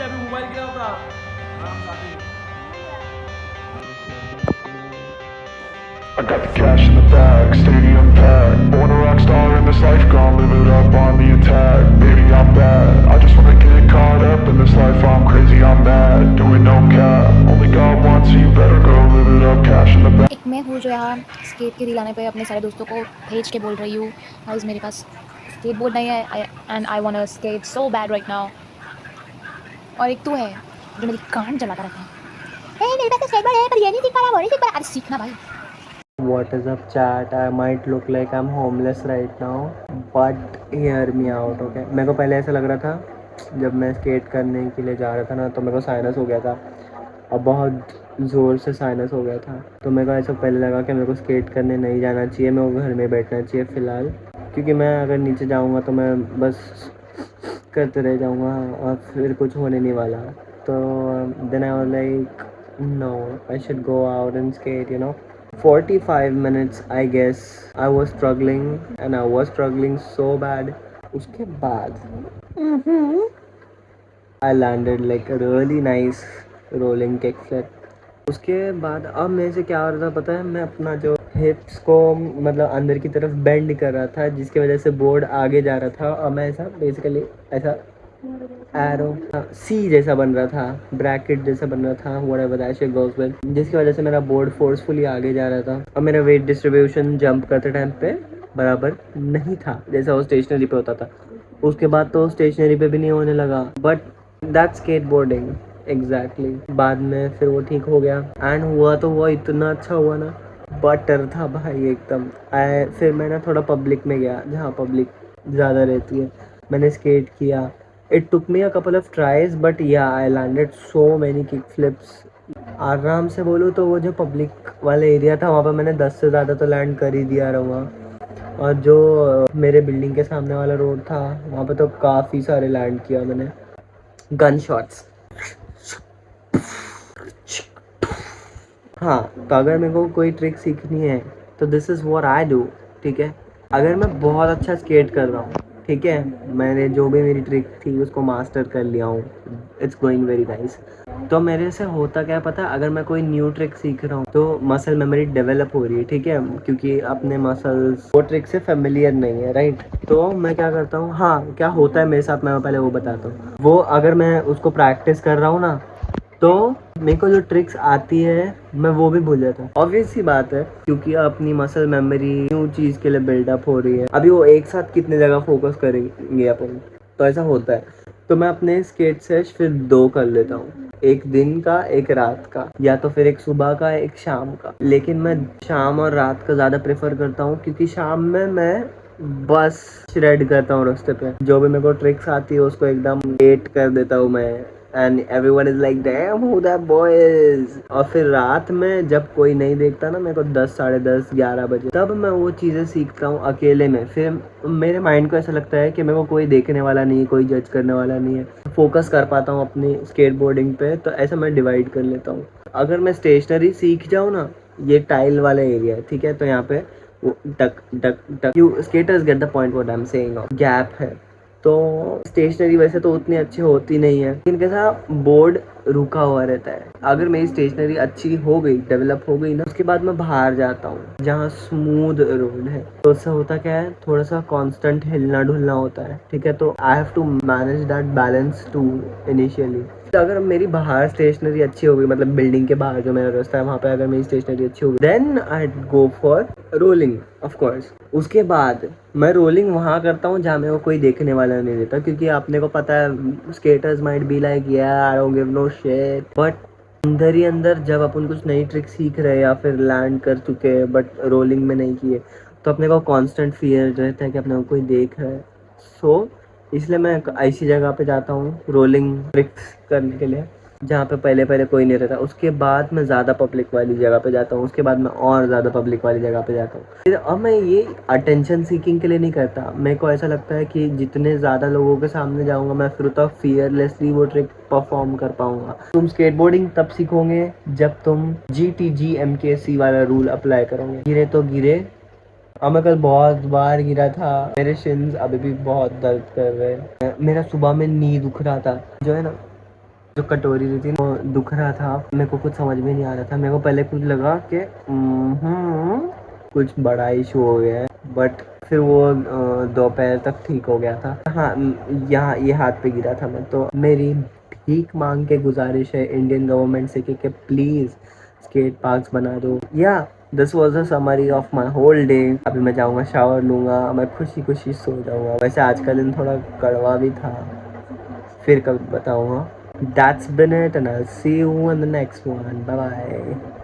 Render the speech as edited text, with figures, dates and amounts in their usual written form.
अभी मोबाइल गिरा था I got the cash in the bag, stadium packed. Born a rock star in this life, gone live it up on the attack. Baby, I'm bad, I just wanna get caught up in this life. I'm crazy, I'm mad, doing no cap. Only God wants, so you better go live it up. Cash in the bag. एक मैं हूँ जो यहाँ skate की reel आने पे अपने सारे दोस्तों को भेज के बोल रही हूँ गाइस मेरे पास स्केट बोर्ड नहीं है and I want to skate so bad right now. और एक तू है जो मेरी कान चलाता रहता है, ए मेरे पास स्केट बोर्ड है पर ये नहीं सीख पा रहा, वो नहीं सीख पा रहा। अरे सीखना भाई। What is up chat? I might look like I'm homeless right now, but hear me out, okay? मेरे को पहले ऐसा लग रहा था जब मैं स्केट करने के लिए जा रहा था ना, तो मेरे को साइनस हो गया था और बहुत ज़ोर से साइनस हो गया था। तो मेरे को ऐसा पहले लगा कि मेरे को स्केट करने नहीं जाना चाहिए, मेरे को घर में बैठना चाहिए फ़िलहाल, क्योंकि मैं अगर नीचे जाऊँगा तो मैं बस करते रह जाऊँगा और फिर कुछ होने नहीं वाला। तो then I was like no, I should go out and skate, you know. 45 minutes I guess I was struggling and I was struggling so bad. उसके बाद I landed like a really nice rolling kickflip. उसके बाद अब मेरे से क्या हो रहा था पता है, मैं अपना जो हिप्स को मतलब अंदर की तरफ बेंड कर रहा था, जिसकी वजह से बोर्ड आगे जा रहा था और मैं ऐसा बेसिकली ऐसा एरो सी जैसा बन रहा था, ब्रैकेट जैसा बन रहा था, whatever that shit goes with, जिसकी वजह से मेरा बोर्ड फोर्सफुली आगे जा रहा था और मेरा वेट डिस्ट्रीब्यूशन जंप करते टाइम पे बराबर नहीं था जैसा वो स्टेशनरी पे होता था। उसके बाद तो स्टेशनरी पे भी नहीं होने लगा, बट दैट स्केटबोर्डिंग एग्जैक्टली। बाद में फिर वो ठीक हो गया एंड हुआ तो हुआ, इतना अच्छा हुआ ना, बटर था भाई एकदम। फिर मैं ना थोड़ा पब्लिक में गया जहाँ पब्लिक ज़्यादा रहती है, मैंने स्केट किया। It took me a couple of tries, but yeah, I landed so many kick flips. आराम से बोलूँ तो वो जो पब्लिक वाला एरिया था वहाँ पर मैंने 10 से ज़्यादा तो लैंड कर ही दिया रहूँगा, और जो मेरे बिल्डिंग के सामने वाला रोड था वहाँ पर तो काफ़ी सारे लैंड किया मैंने गन शॉट्स। हाँ, तो अगर मेरे को कोई ट्रिक सीखनी है तो this is what I do, ठीक है। अगर मैं बहुत अच्छा स्केट कर रहा हूँ, ठीक है, मैंने जो भी मेरी ट्रिक थी उसको मास्टर कर लिया हूँ, इट्स गोइंग वेरी नाइस, तो मेरे से होता क्या पता है, अगर मैं कोई न्यू ट्रिक सीख रहा हूँ तो मसल मेमोरी डेवलप हो रही है, ठीक है, क्योंकि अपने मसल्स वो ट्रिक से फेमिलियर नहीं है, राइट। तो मैं क्या करता हूँ, हाँ क्या होता है मेरे साथ मैं पहले वो बताता हूँ। वो अगर मैं उसको प्रैक्टिस कर रहा हूँ ना, तो मेरे को जो ट्रिक्स आती है मैं वो भी भूल जाता हूँ। ऑब्वियस सी बात है, क्योंकि अपनी मसल मेमोरी न्यू चीज़ के लिए बिल्डअप हो रही है, अभी वो एक साथ कितने जगह फोकस करेंगे अपन, तो ऐसा होता है। तो मैं अपने स्केट सेश फिर 2 कर लेता हूँ, एक दिन का एक रात का, या तो फिर एक सुबह का एक शाम का। लेकिन मैं शाम और रात का ज़्यादा प्रेफर करता हूँ, क्योंकि शाम में मैं बस श्रेड करता हूँ रास्ते पे, जो भी मेरे को ट्रिक्स आती है उसको एकदम एट कर देता हूँ मैं, and everyone is like damn who that boy is. और फिर रात में जब कोई नहीं देखता ना मेरे को 10, साढ़े 10, 11 बजे, तब मैं वो चीज़ें सीखता हूँ अकेले में। फिर मेरे माइंड को ऐसा लगता है कि मेरे को कोई देखने वाला नहीं है, कोई जज करने वाला नहीं है, फोकस कर पाता हूँ अपनी स्केटबोर्डिंग पे। तो ऐसा मैं डिवाइड कर लेता हूँ। अगर मैं स्टेशनरी सीख जाऊँ ना, ये टाइल वाला एरिया है, ठीक है, तो यहाँ पे वो duck duck duck, you skaters get the point what I am saying, gap है। तो स्टेशनरी वैसे तो उतनी अच्छी होती नहीं है, लेकिन कैसा बोर्ड रुका हुआ रहता है। अगर मेरी स्टेशनरी अच्छी हो गई, डेवलप हो गई ना, उसके बाद मैं बाहर जाता हूँ जहाँ स्मूथ रोड है, तो उससे होता क्या है, थोड़ा सा कांस्टेंट हिलना डुलना होता है, ठीक है। तो I have to manage that balance too initially. अगर मेरी बाहर स्टेशनरी अच्छी हो गई, मतलब बिल्डिंग के बाहर जो मेरा रास्ता है वहाँ पे अगर मेरी स्टेशनरी अच्छी हो गई, then I go for rolling of course. उसके बाद मैं रोलिंग वहाँ करता हूँ जहाँ मेरे को कोई देखने वाला नहीं रहता, क्योंकि आपने को पता है स्केटर्स माइट बी लाइक यार I don't give no shit, but अंदर ही अंदर जब अपन कुछ नई ट्रिक सीख रहे हैं या फिर लैंड कर चुके हैं बट रोलिंग में नहीं किए, तो अपने को कांस्टेंट फियर रहता है कि अपने को कोई देख रहा है। सो इसलिए मैं ऐसी जगह पे जाता हूँ रोलिंग ट्रिक्स करने के लिए जहाँ पे पहले पहले कोई नहीं रहता। उसके बाद मैं ज़्यादा पब्लिक वाली जगह पे जाता हूँ, उसके बाद मैं और ज़्यादा पब्लिक वाली जगह पे जाता हूँ। फिर अब मैं ये अटेंशन सीकिंग के लिए नहीं करता, मेरे को ऐसा लगता है कि जितने ज़्यादा लोगों के सामने जाऊँगा मैं फिर उतना फियरलेसली वो ट्रिक परफॉर्म कर पाऊँगा। तुम स्केटबोर्डिंग तब सीखोगे जब तुम GTGMKC वाला रूल अप्लाई करोगे, गिरे तो गिरे। और मैं कल बहुत बार गिरा था, मेरे शिन्स अभी भी बहुत दर्द कर रहे हैं, मेरा सुबह में नी दुख रहा था, जो है ना जो कटोरी रही थी वो दुख रहा था, मेरे को कुछ समझ में नहीं आ रहा था। मेरे को पहले कुछ लगा कि कुछ बड़ा इशू हो गया है, बट फिर वो दोपहर तक ठीक हो गया था। हाँ, यहाँ ये हाथ पे गिरा था मैं। तो मेरी भीख मांग के गुजारिश है इंडियन गवर्नमेंट से कि प्लीज़ स्केट पार्क्स बना दो। या this was a summary of my whole day. अभी मैं जाऊँगा, शावर लूँगा, मैं खुशी खुशी सो जाऊँगा। वैसे आज का दिन थोड़ा कड़वा भी था, फिर कभी बताऊँगा। That's been it and I'll see you in the next one. Bye bye.